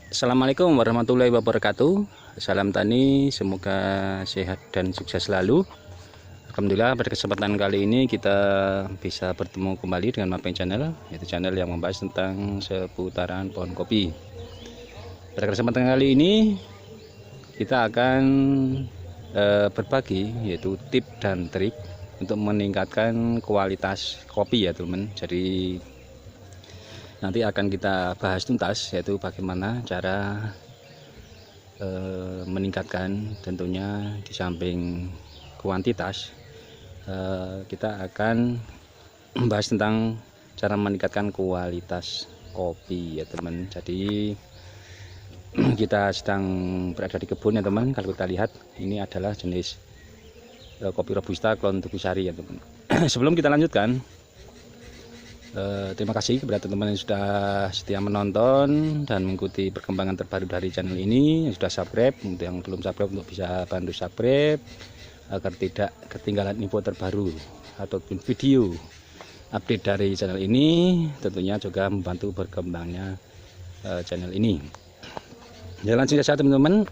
Assalamualaikum warahmatullahi wabarakatuh. Salam tani, semoga sehat dan sukses selalu. Alhamdulillah, pada kesempatan kali ini kita bisa bertemu kembali dengan Mapeng Channel, yaitu channel yang membahas tentang seputaran pohon kopi. Pada kesempatan kali ini kita akan berbagi, yaitu tip dan trik untuk meningkatkan kualitas kopi ya teman-teman. Jadi nanti akan kita bahas tuntas, yaitu bagaimana cara meningkatkan, tentunya di samping kuantitas kita akan membahas tentang cara meningkatkan kualitas kopi ya teman. Jadi kita sedang berada di kebun ya teman. Kalau kita lihat ini adalah jenis kopi robusta klon Tugu Sari ya teman. Sebelum kita lanjutkan, terima kasih kepada teman-teman yang sudah setia menonton dan mengikuti perkembangan terbaru dari channel ini. Yang sudah subscribe, untuk yang belum subscribe untuk bisa bantu subscribe agar tidak ketinggalan info terbaru ataupun video update dari channel ini. Tentunya juga membantu berkembangnya channel ini. Ya, langsung saja teman-teman.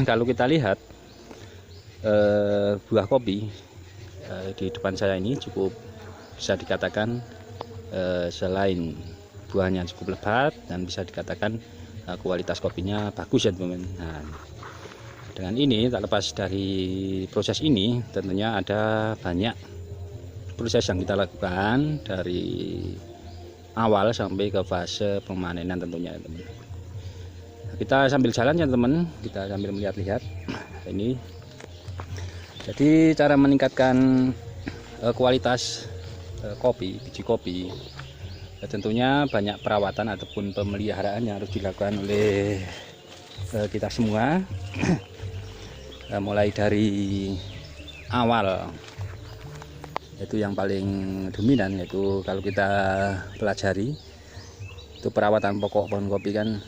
Kalau kita lihat buah kopi di depan saya ini cukup bisa dikatakan selain buahnya cukup lebat dan bisa dikatakan kualitas kopinya bagus ya teman-teman. Nah, dengan ini tak lepas dari proses ini tentunya ada banyak proses yang kita lakukan dari awal sampai ke fase pemanenan tentunya teman-teman. Kita sambil jalan ya teman-teman, kita sambil melihat-lihat ini. Jadi cara meningkatkan kualitas kopi, biji kopi, ya tentunya banyak perawatan ataupun pemeliharaan yang harus dilakukan oleh kita semua. Mulai dari awal, itu yang paling dominan, yaitu kalau kita pelajari itu perawatan pokok pohon kopi kan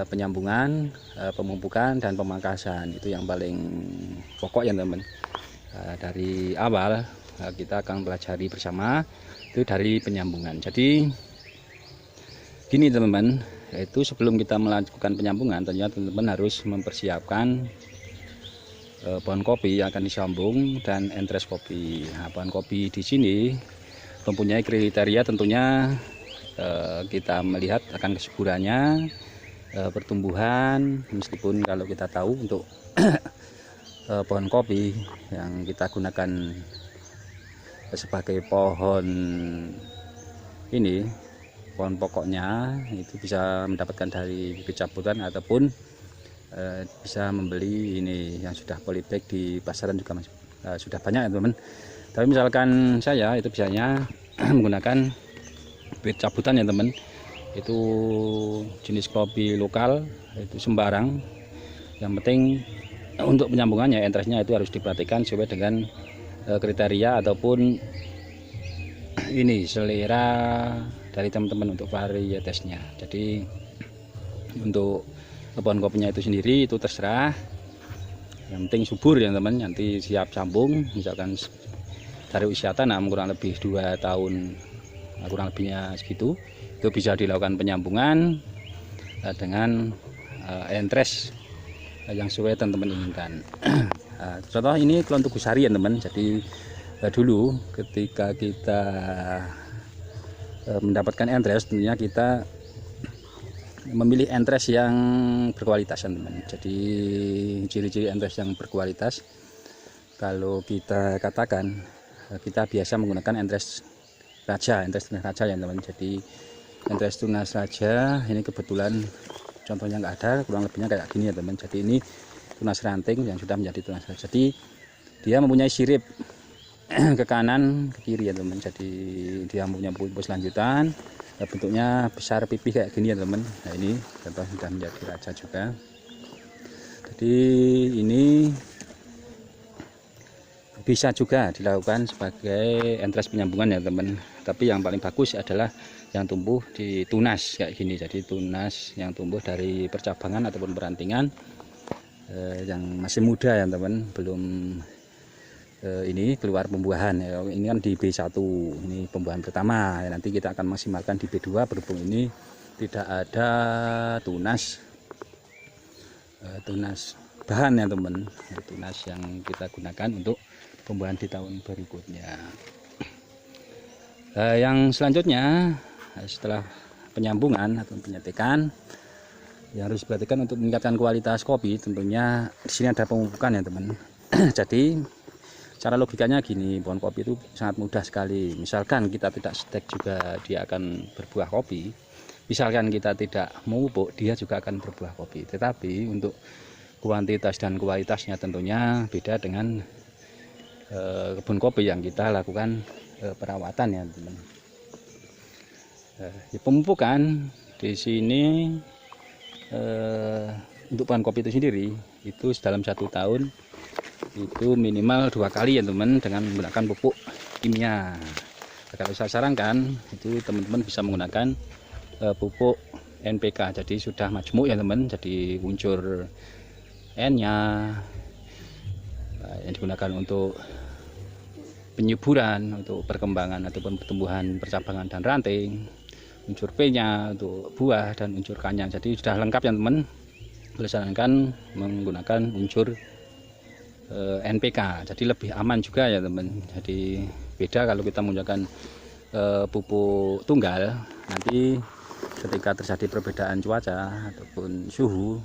penyambungan, pemupukan dan pemangkasan, itu yang paling pokok ya teman-teman. Dari awal kita akan pelajari bersama itu dari penyambungan. Jadi gini teman-teman, yaitu sebelum kita melakukan penyambungan tentunya teman-teman harus mempersiapkan pohon kopi yang akan disambung dan entres kopi. Nah, pohon kopi di sini mempunyai kriteria, tentunya kita melihat akan kesuburannya, pertumbuhan, meskipun kalau kita tahu untuk pohon kopi yang kita gunakan sebagai pohon ini, pohon pokoknya itu bisa mendapatkan dari bibit cabutan ataupun bisa membeli ini yang sudah polybag di pasaran juga sudah banyak ya teman-teman. Tapi misalkan saya itu biasanya menggunakan bibit cabutan ya teman, itu jenis kopi lokal, itu sembarang. Yang penting untuk penyambungannya, entresnya itu harus diperhatikan sesuai dengan kriteria ataupun ini selera dari teman-teman untuk varietasnya. Jadi untuk pohon kopinya itu sendiri itu terserah, yang penting subur ya teman, nanti siap sambung. Misalkan dari usia tanam kurang lebih 2 tahun, kurang lebihnya segitu, itu bisa dilakukan penyambungan dengan entres yang sesuai teman-teman inginkan. Contoh ini klon Tugu Sari ya teman. Jadi dulu ketika kita mendapatkan entres, tentunya kita memilih entres yang berkualitas teman. Jadi ciri-ciri entres yang berkualitas, kalau kita katakan kita biasa menggunakan entres raja, entres tunas raja ya teman. Jadi entres tunas raja ini kebetulan contohnya nggak ada, kurang lebihnya kayak gini ya teman. Jadi ini tunas ranting yang sudah menjadi tunas raja. Jadi dia mempunyai sirip ke kanan ke kiri ya teman. Jadi dia mempunyai pupus lanjutan, bentuknya besar pipih kayak gini ya teman. Nah ini contoh sudah menjadi raja juga. Jadi ini bisa juga dilakukan sebagai entres penyambungan ya teman. Tapi yang paling bagus adalah yang tumbuh di tunas kayak gini. Jadi tunas yang tumbuh dari percabangan ataupun perantingan yang masih muda ya teman, belum ini keluar pembuahan ya. Ini kan di B1, ini pembuahan pertama ya. Nanti kita akan maksimalkan di B2 berhubung ini tidak ada tunas tunas bahan ya teman, tunas yang kita gunakan untuk pembuahan di tahun berikutnya. Yang selanjutnya setelah penyambungan atau penyetikan, yang harus diperhatikan untuk meningkatkan kualitas kopi, tentunya di sini ada pemupukan ya teman. Jadi cara logikanya gini, pohon kopi itu sangat mudah sekali. Misalkan kita tidak stek juga dia akan berbuah kopi. Misalkan kita tidak memupuk, dia juga akan berbuah kopi. Tetapi untuk kuantitas dan kualitasnya tentunya beda dengan kebun kopi yang kita lakukan perawatan ya teman. Pemupukan di sini untuk pohon kopi itu sendiri itu dalam 1 tahun itu minimal 2 kali ya teman, dengan menggunakan pupuk kimia. Kalau saya sarankan itu teman-teman bisa menggunakan pupuk NPK, jadi sudah majmuk ya teman, jadi unsur N-nya yang digunakan untuk penyuburan, untuk perkembangan ataupun pertumbuhan percabangan dan ranting, unsur P-nya untuk buah, dan unsur K-nya. Jadi sudah lengkap ya teman. Disarankan menggunakan unsur NPK, jadi lebih aman juga ya teman. Jadi beda kalau kita menggunakan pupuk tunggal, nanti ketika terjadi perbedaan cuaca ataupun suhu,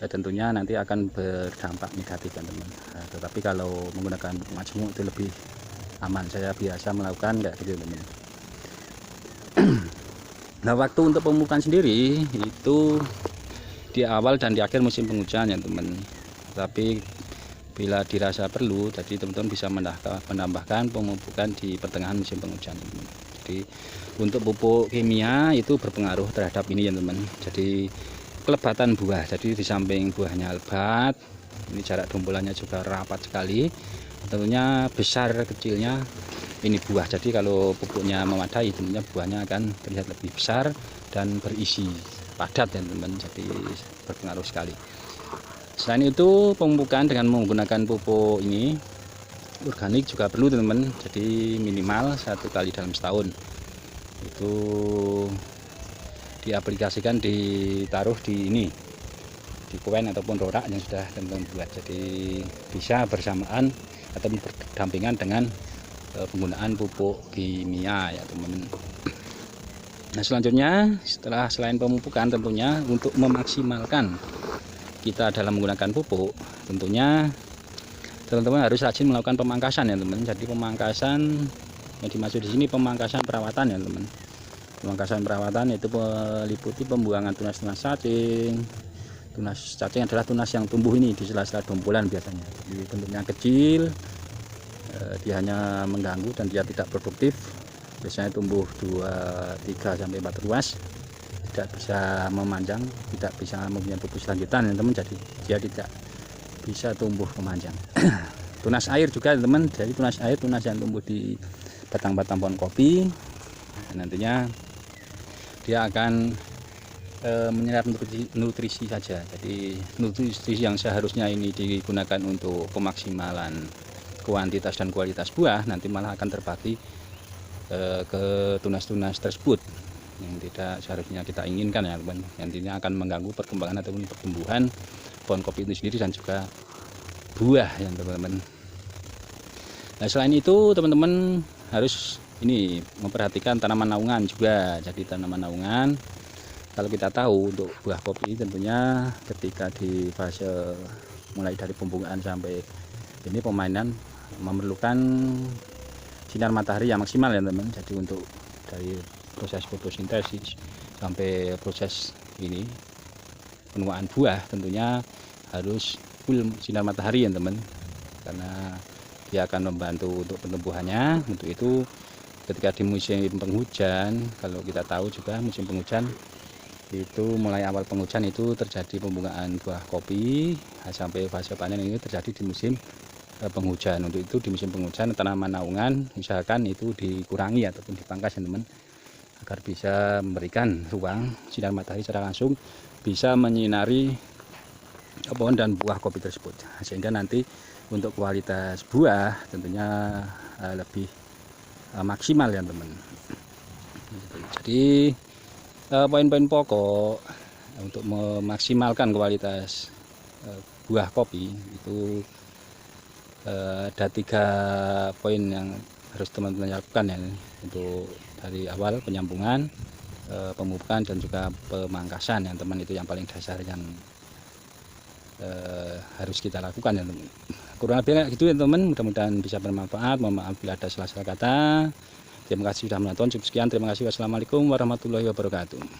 tentunya nanti akan berdampak negatif kan teman. Tetapi kalau menggunakan majmuk itu lebih aman. Saya biasa melakukan kayak gitu teman. Nah, waktu untuk pemupukan sendiri itu di awal dan di akhir musim penghujan ya teman. Tapi bila dirasa perlu, jadi teman-teman bisa menambahkan pemupukan di pertengahan musim penghujan teman. Jadi untuk pupuk kimia itu berpengaruh terhadap ini ya teman. Jadi kelebatan buah, jadi di samping buahnya lebat, ini jarak dombolannya juga rapat sekali, tentunya besar kecilnya ini buah. Jadi kalau pupuknya memadai, tentunya buahnya akan terlihat lebih besar dan berisi padat ya teman, jadi berpengaruh sekali. Selain itu, pemupukan dengan menggunakan pupuk ini organik juga perlu teman, jadi minimal 1 kali dalam setahun. Itu diaplikasikan, ditaruh di ini, di koin ataupun rorak yang sudah teman-teman buat, jadi bisa bersamaan atau berdampingan dengan penggunaan pupuk kimia ya teman. Nah, selanjutnya selain pemupukan, tentunya untuk memaksimalkan kita dalam menggunakan pupuk, tentunya teman-teman harus rajin melakukan pemangkasan ya teman. Jadi pemangkasan yang dimaksud di sini pemangkasan perawatan ya teman. Pemangkasan perawatan itu meliputi pembuangan tunas-tunas cacing. Tunas cacing adalah tunas yang tumbuh ini di sela-sela dombolan biasanya. Jadi bentuknya kecil, dia hanya mengganggu dan dia tidak produktif. Biasanya tumbuh 2, 3 sampai 4 ruas. Tidak bisa memanjang, tidak bisa mempunyai pupus lanjutan ya teman. Jadi dia tidak bisa tumbuh memanjang. Tunas air juga teman. Jadi tunas air, tunas yang tumbuh di batang-batang pohon kopi. Nantinya dia akan menyerap nutrisi saja. Jadi nutrisi yang seharusnya ini digunakan untuk pemaksimalan kuantitas dan kualitas buah, nanti malah akan terbagi ke tunas-tunas tersebut yang tidak seharusnya kita inginkan ya teman. Nantinya akan mengganggu perkembangan ataupun pertumbuhan pohon kopi itu sendiri dan juga buah ya teman-teman. Nah, selain itu teman-teman harus ini memperhatikan tanaman naungan juga. Jadi tanaman naungan, kalau kita tahu untuk buah kopi tentunya ketika di fase mulai dari pembungaan sampai ini pemainan memerlukan sinar matahari yang maksimal ya teman. Jadi untuk dari proses fotosintesis sampai proses ini penuaan buah tentunya harus full sinar matahari ya teman, karena dia akan membantu untuk pertumbuhannya. Untuk itu ketika di musim penghujan, kalau kita tahu juga musim penghujan itu mulai awal penghujan itu terjadi pembungaan buah kopi sampai fase panen ini terjadi di musim penghujan. Untuk itu di musim penghujan tanaman naungan usahakan itu dikurangi ataupun dipangkas ya teman, agar bisa memberikan ruang sinar matahari secara langsung, bisa menyinari pohon dan buah kopi tersebut, sehingga nanti untuk kualitas buah tentunya lebih maksimal ya teman. Jadi poin-poin pokok untuk memaksimalkan kualitas buah kopi itu ada 3 poin yang harus teman-teman lakukan ya, untuk dari awal penyambungan, pemupukan dan juga pemangkasan yang teman, itu yang paling dasar yang harus kita lakukan ya teman. Kurang lebih kayak gitu ya teman, mudah-mudahan bisa bermanfaat. Mohon maaf bila ada salah-salah kata. Terima kasih sudah menonton. Cukup sekian, terima kasih. Wassalamualaikum warahmatullahi wabarakatuh.